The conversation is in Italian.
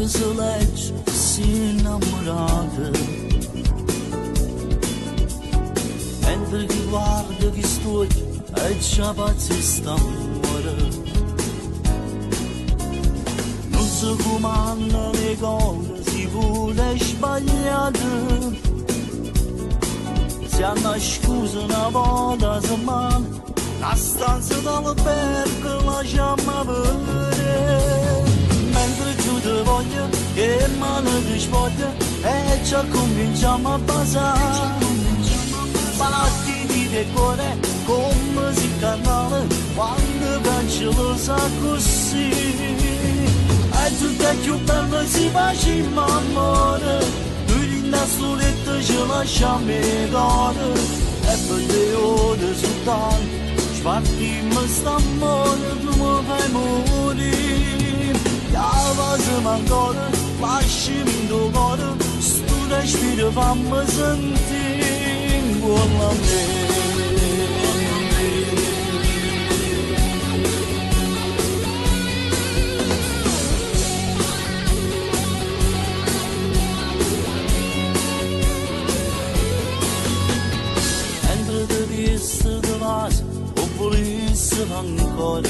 sul letto si innamorata, mentre chi guarda chi studia e già pazzi sta muore. Non si comanda le cose, si vuole sbagliate, si hanno scusa una volta a settimana, la stanza dall'albergo lasciamo vedere. Mentre giù ti voglio e mano ti spoglia e ci cominciamo a basare. Battiti di cuore come si canale quando pensi lo sa così. E tutto è più bello si facciamo amore, lui da soletta ci lasciamo cuore. E per le ore soltanto spartiamo st'amore, tu mi fai morire. Yalvazım ancora, lasciami in tuo cuore, sto respiro fammi sentire con me. Mentre ti visse di vasi, o volessi ancora,